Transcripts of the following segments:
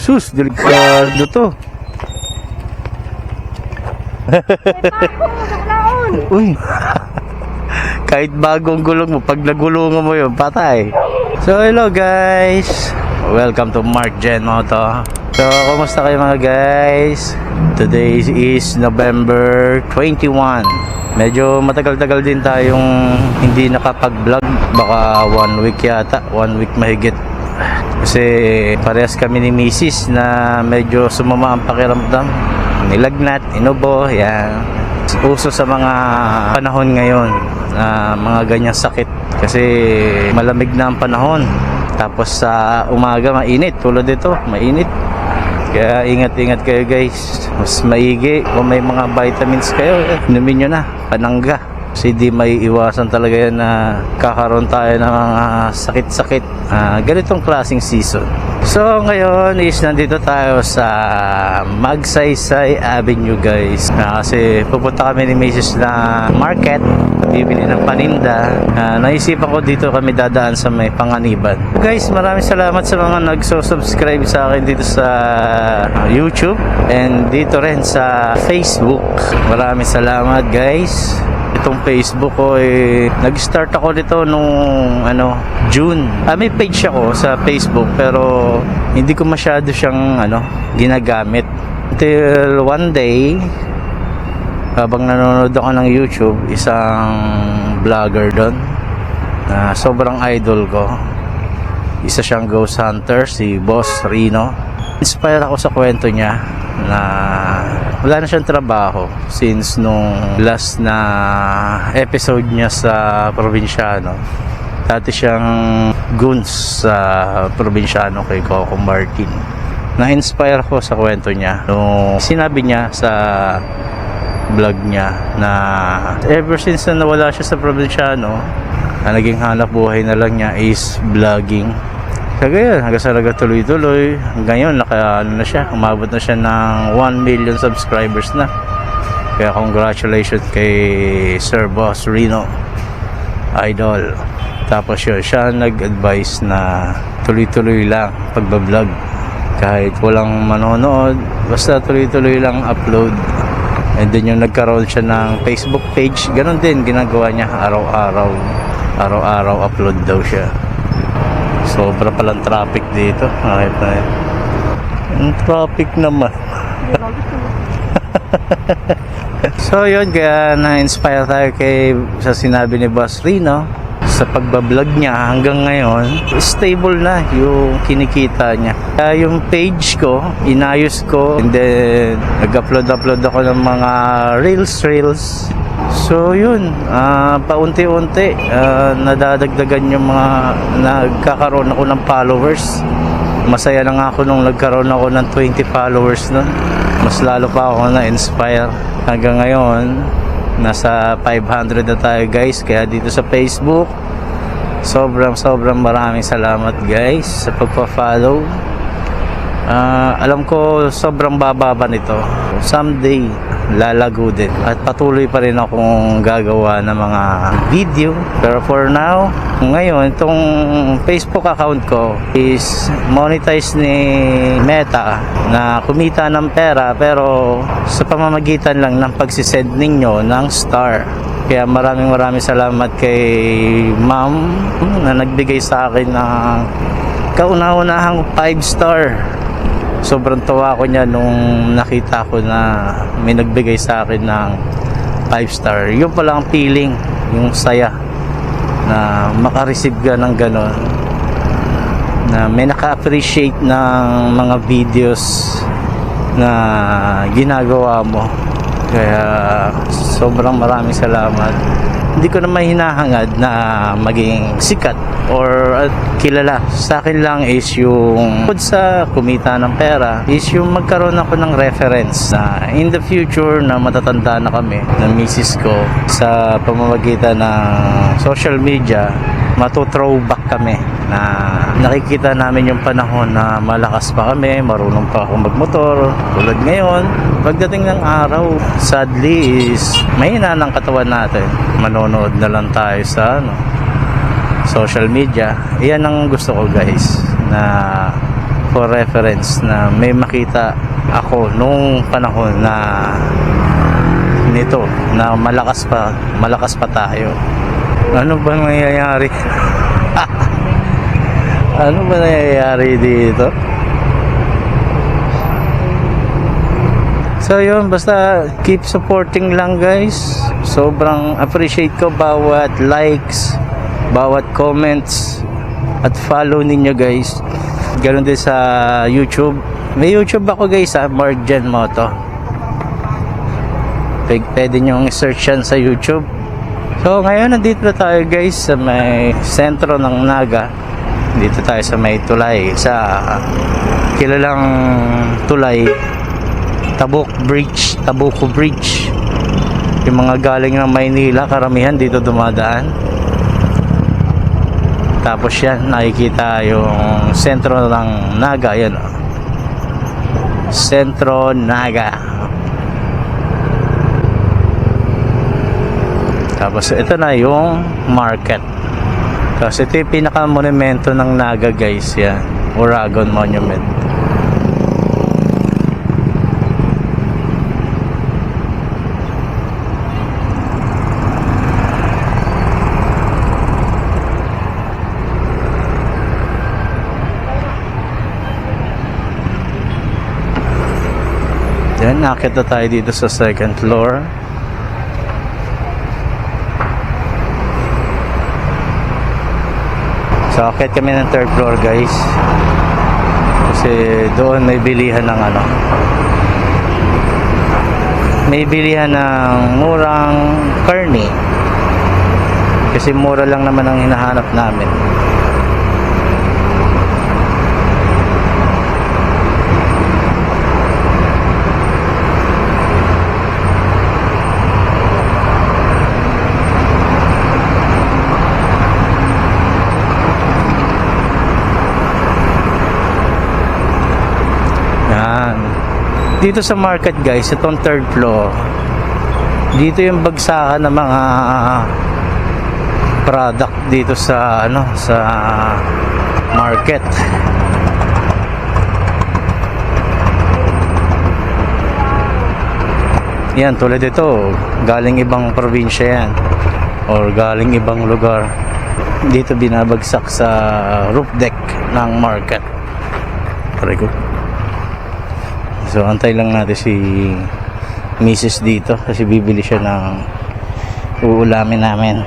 Sus, delikado to. Uy. Kahit bagong gulong mo, pag nagulungan mo yun, patay. So, hello guys. Welcome to Mark Gen Moto. So, kumusta kayo mga guys? Today is November 21. Medyo matagal-tagal din tayong hindi nakapag-vlog. Baka 1 week yata, 1 week mahigit. Kasi parehas kami ni Mrs. na medyo sumama ang pakiramdam. Nilagnat, inubo, yan. Uso sa mga panahon ngayon, mga ganyang sakit. Kasi malamig na ang panahon. Tapos sa umaga mainit, tulad ito, mainit. Kaya ingat-ingat kayo guys. Mas maigi kung may mga vitamins kayo, inumin nyo na, panangga. Kasi di may iwasan talaga yan na kakaroon tayo ng mga sakit-sakit. Ganitong klaseng season. So ngayon is nandito tayo sa Magsaysay Avenue guys. Kasi pupunta kami ni Mrs. na market, bibili ng paninda. Naisipan ko dito kami dadaan sa may Panganiban. Guys, maraming salamat sa mga nagso-subscribe sa akin dito sa YouTube and dito rin sa Facebook. Maraming salamat guys. Itong Facebook ko nag-start ako dito nung June. May page ako sa Facebook pero hindi ko masyado siyang ginagamit. Until one day habang nanonood ako ng YouTube, isang vlogger doon na sobrang idol ko. Isa siyang ghost hunter, si Boss Rino. Inspire ako sa kwento niya na wala na siyang trabaho since nung last na episode niya sa Probinsyano. Dati siyang goons sa Probinsyano kay Coco Martin. Na-inspire ako sa kwento niya nung sinabi niya sa vlog niya na ever since na nawala siya sa Probinsyano, naging hanap buhay na lang niya is vlogging. Kaya hanggang sa tuloy-tuloy. Ngayon, na siya. Umabot na siya ng 1 million subscribers na. Kaya congratulations kay Sir Boss Rino. Idol. Tapos yun, siya nag-advise na tuloy-tuloy lang pagbablog. Kahit walang manonood, basta tuloy-tuloy lang upload. And then yung nagkaroon siya ng Facebook page, ganun din ginagawa niya araw-araw. Araw-araw upload daw siya. Sobra palang traffic dito. Nakita yun. Yung traffic naman. So yun, kaya na-inspire tayo sa sinabi ni Boss Rino. Sa pagbablog niya hanggang ngayon, stable na yung kinikita niya. Kaya yung page ko, inayos ko. And then nag-upload ako ng mga reels. So yun, paunti-unti nadadagdagan yung mga nagkakaroon ako ng followers. Masaya na nga ako nung nagkaroon ako ng 20 followers nun. Mas lalo pa ako na-inspire. Hanggang ngayon, nasa 500 na tayo guys. Kaya dito sa Facebook, sobrang maraming salamat guys sa pagpa-follow. Alam ko sobrang bababa nito. Someday lalago din at patuloy pa rin akong gagawa ng mga video. Pero for now, ngayon itong Facebook account ko is monetize ni Meta na kumita ng pera pero sa pamamagitan lang ng pagsisend ninyo ng star. Kaya maraming salamat kay ma'am na nagbigay sa akin ng kauna-unahang 5 star. Sobrang tawa ko niya nung nakita ko na may nagbigay sa akin ng 5 star. Yun pala ang feeling, yung saya na makareceive ka ng ganon, na may naka-appreciate ng mga videos na ginagawa mo. Kaya sobrang maraming salamat. Hindi ko naman hinahangad na maging sikat or kilala. Sa akin lang is yung sa kumita ng pera is yung magkaroon ako ng reference na in the future na matatanda na kami ng misis ko sa pamamagitan ng social media, matu-throwback kami na nakikita namin yung panahon na malakas pa kami, marunong pa akong magmotor tulad ngayon. Pagdating ng araw, sadly is mahina ng katawan natin. Manonood na lang tayo sa social media. Iyan ang gusto ko guys, na for reference na may makita ako nung panahon na nito na malakas pa tayo. Ano ba nangyayari? Ano ba nangyayari dito? So yun, basta keep supporting lang guys. Sobrang appreciate ko bawat likes, bawat comments at follow ninyo guys. Ganon din sa YouTube. May YouTube ako guys ha, Mark Jen Moto. Pwede nyo search yan sa YouTube. So ngayon nandito na tayo guys sa may sentro ng Naga. Dito tayo sa may tulay, sa kilalang tulay, Tabuco Bridge. Yung mga galing ng Maynila, karamihan dito dumadaan. Tapos yan, nakikita yung sentro ng Naga. Yan, Sentro Naga. Tapos ito na yung market. Tapos ito yung pinaka-monumento ng Naga guys. Yan, Uragon Monument. Yan, nakita tayo dito sa second floor. So, akit kami ng third floor guys. Kasi doon may bilihan ng ano. May bilihan ng murang karne. Kasi mura lang naman ang hinahanap namin. Dito sa market guys, itong third floor, dito yung bagsakan ng mga product dito sa ano, sa market. Yan, tulad ito, galing ibang probinsya yan or galing ibang lugar, dito binabagsak sa roof deck ng market. Pare ko. So antay lang natin si Mrs. dito kasi bibili siya ng uulamin namin.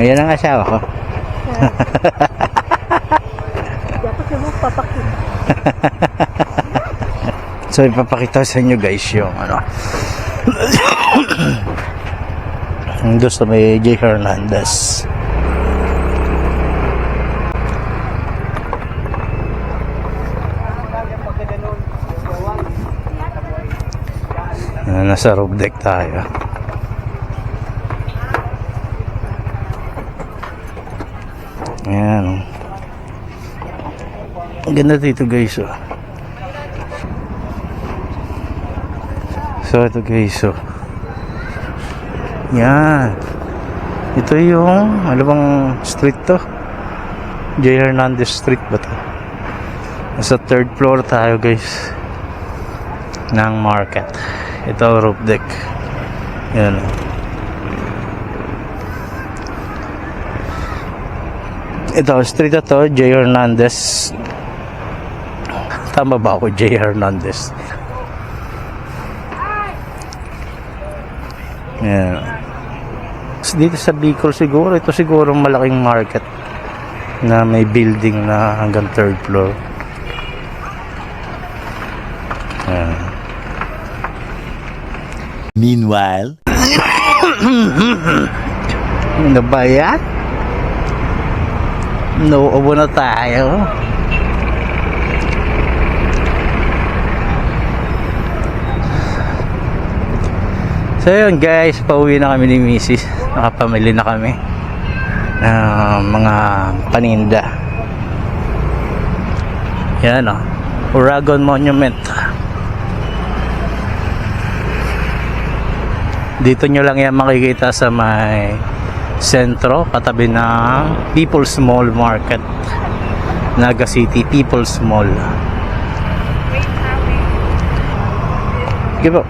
Yan ang asawa ko. Dapat mo papakita. So ipapakita sa inyo guys yung ano. Doon sa may J. Hernandez. Nasa roof deck tayo. Ayan. Ang ganda dito guys. Oh. So ito guys. Oh. Yan. Ito yung ano bang street to? J. Hernandez Street ba to? Nasa third floor tayo guys ng market. Ito roof deck. Yan. Ito street na to, J. Hernandez. Tama ba ako? J. Hernandez. Yan. Dito sa Bicol siguro, ito siguro malaking market na may building na hanggang third floor. Yan. Meanwhile, ano ba yan? Nauubo na tayo. So yun guys, pauwi na kami ni Mrs. Nakapamili na kami ng mga paninda. Yan o, Uragon Monument. Dito nyo lang yan makikita sa may sentro, katabi ng People's Mall Market. Naga City People's Mall. Sige po.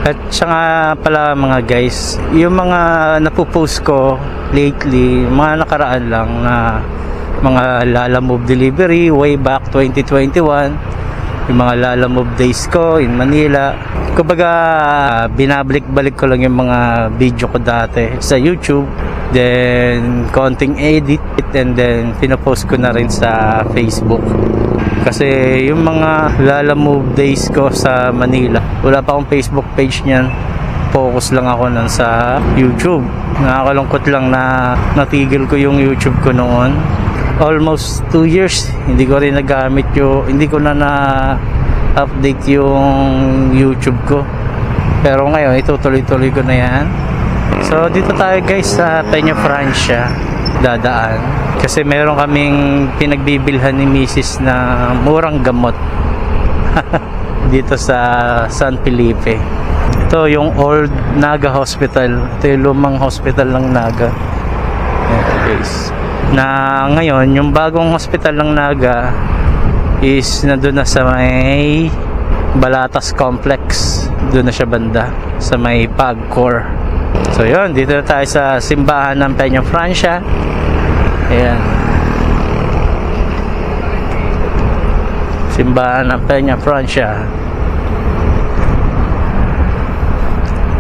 At saka pala mga guys, yung mga napopost ko lately, mga nakaraan lang na mga Lala Move delivery way back 2021, yung mga Lala Move days ko in Manila. Kumbaga, binabalik-balik ko lang yung mga video ko dati sa YouTube, then konting edit, and then pinopost ko na rin sa Facebook. Kasi yung mga Lala Move days ko sa Manila, wala pa akong Facebook page niyan. Focus lang ako nun sa YouTube. Nakakalungkot lang na natigil ko yung YouTube ko noon. Almost 2 years, hindi ko rin nagamit hindi ko na update yung YouTube ko. Pero ngayon, itutuloy-tuloy ko na yan. So, dito tayo guys sa Peña Francia, dadaan. Kasi meron kaming pinagbibilhan ni Mrs. na murang gamot dito sa San Felipe. Ito yung old Naga Hospital. Ito yung lumang hospital ng Naga. Ito guys. Na ngayon, yung bagong hospital ng Naga is nandun na sa may Balatas Complex. Doon na siya banda sa may Pagcor. So yun, dito na tayo sa simbahan ng Peña Francia. Ayan. Simbahan ng Peña Francia.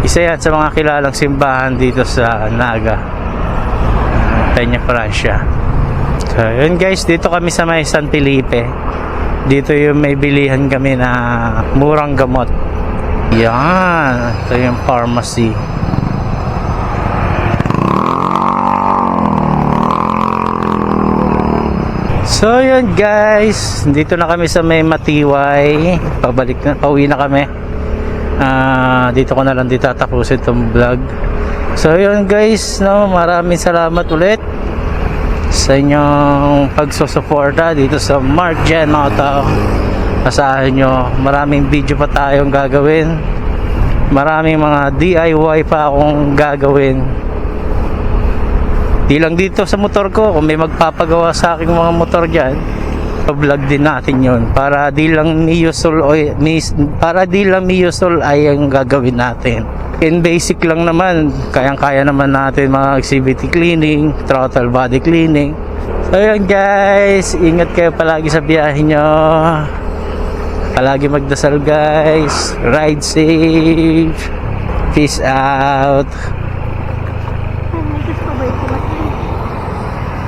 Isa yan sa mga kilalang simbahan dito sa Naga, Peña Francia. So yun guys, dito kami sa may San Felipe. Dito yung may bilihan kami na murang gamot. Yan, ito yung pharmacy. So yun guys, dito na kami sa may Matiway. Pauwi na kami. Dito ko na lang tatapusin itong vlog. So yun guys, no, maraming salamat ulit sa inyong pagsusuporta dito sa Mark Gen Auto. Asahan nyo, maraming video pa tayong gagawin. Maraming mga DIY pa akong gagawin. Di lang dito sa motor ko, kung may magpapagawa sa aking mga motor dyan, vlog din natin yon para di lang Miyosol ay ang gagawin natin. In basic lang naman, kayang-kaya naman natin mga CVT cleaning, throttle body cleaning. So yun guys, ingat kayo palagi sa biyahe nyo. Palagi magdasal guys. Ride safe. Peace out. May gusto ba ito?